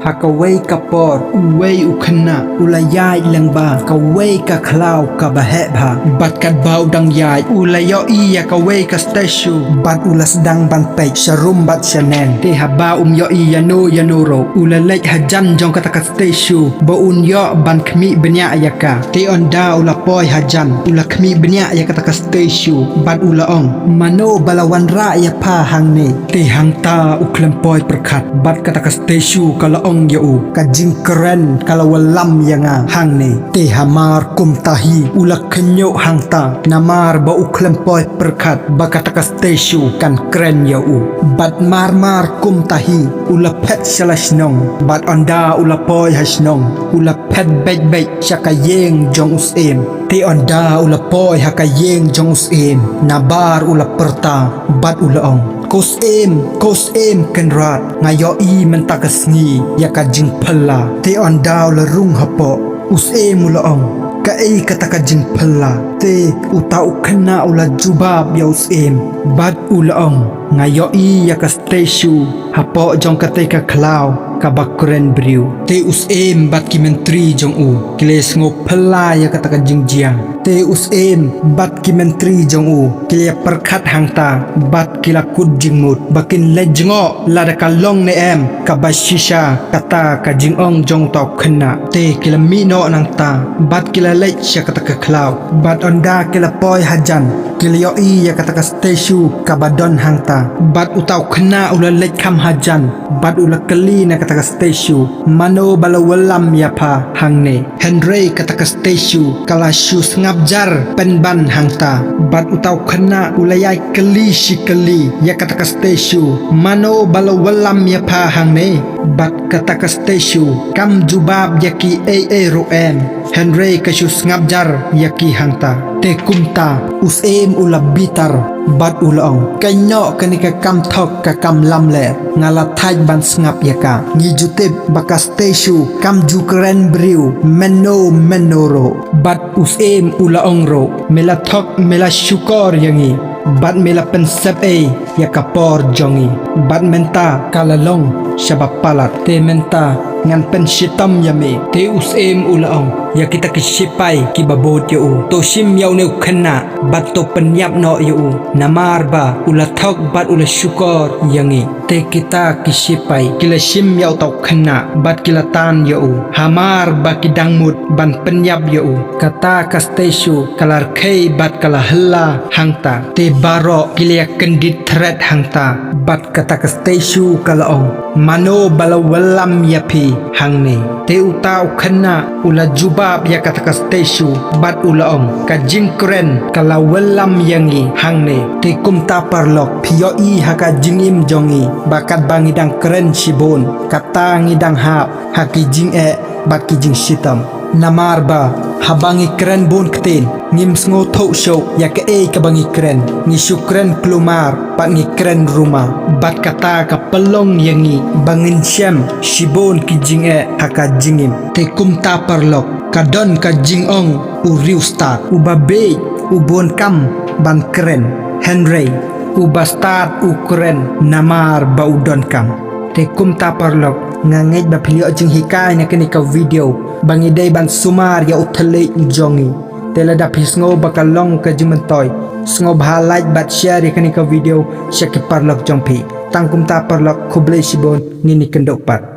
hakaway kapor uway ukhna ulayay langba kaway ka khlaw ka bahebha bat kat bau dang yai ulayo iya kaway ka stashu bat ulas dang ban pei sharum bat shanen te haba yo iya no yanuro ulalek hajan jong kata ka stashu baun yo ban khmi benya ayaka te onda ula poi hajan ula khmi benya ayaka ka stashu bat ula ong mano balawan ra ya pa hang ne te hang ta uklem poi perkhat bat kata ka stashu kala ong yo ka jing keren kala walam yanga hang ne te hamar kum tahi ula khenyo hang ta namar ba uklem poi perkhat ba kata ka stashu kan keren yo bat mar kum tahi ula pet salasnong bat onda ula poi hasnong ula pet bej syakayeng jong usem te onda ula poi hakayeng jong usem nabar ula perta bat ula ong kos em kenrat ngayo i mentakasngi yaka jing phalla te onda ula rung hapo usem ula ong ka ei kata ka jing phalla te utau khna ula jubab ya usem bat ula ong ngayo i yaka stashu hapo jong kate ka khlaw kabakren briu te usem bat ki menteri jong u kles ngop phalla ya kata ka jing jiang te usem bat ki menteri jong u kile perkhat hangta bat kila kud jingmut bakin lejngo lada kalong ne em kabashisha kata ka jingong jong tok khna te kila mino nangta bat kila lej sya kata ka khlaw bat onda kila poi hajan kila yo i ya kata ka stashu kabadon hangta bat utau khna ula lej kham hajan bat ula kali na kata ka stashu mano balawalam ya pa hangne henry kata ka stashu kala shu ngabjar penban hangta bat utau khna ulayai kali shikali ya kata ka stashu mano balawalam ya pa hangne bat kata ka stashu kam jubab yaki roem henry kashu ngabjar yaki hangta te kumta usem ula bitar bat ulaong kanyo kanika kam thok ka kam lamle ngala thaj ban snap yaka ngi jutib baka stashu kam jukren briu menoro bat usem ulaong ro mela thok mela shukor yangi bat mela pensep yaka por jongi bat menta kalalong shabapalat te menta ngan penshitam yame te usem ulaong ya kita kisipai kibabot yo to sim yaw ne khna bat to penyap no yo namar ba ula thok bat ula syukor yangi te kita kisipai kila sim yaw to khna bat kila tan yo hamar ba kidang mut ban penyap yo kata kasteshu kalar khei bat kala hella hangta te baro kila kendit threat hangta bat kata kasteshu kala ong mano balawalam yapi hangne te utau khna ula jubab ya kata ka stashu bat ulaong ka jingkren kala welam yangi hangne te kumta parlok pio i haka jingim jongi bakat bangidang keren shibon kata ngidang hap haki jing bat ki jing shitam namar ba habangi keren bon kten ngim sngo thok show ya ka kabangi keren ni syukren klumar pat ngi keren rumah bat kata ka pelong yangi bangin syam shibon ki jing haka jingim te kumta parlok kadon ka jingong uriu start ubabe ubon kam ban keren henry ubastart ukren namar baudon kam te kumta parlok ngangej ba pilio jing hikai na kini ka video bangi day ban sumar ya uthale jongi tela da pisngo bakalong ka jimentoy sngo bha like bat share kini ka video syaki parlok jongpi tangkum ta parlok khuble shibon nini kendok pat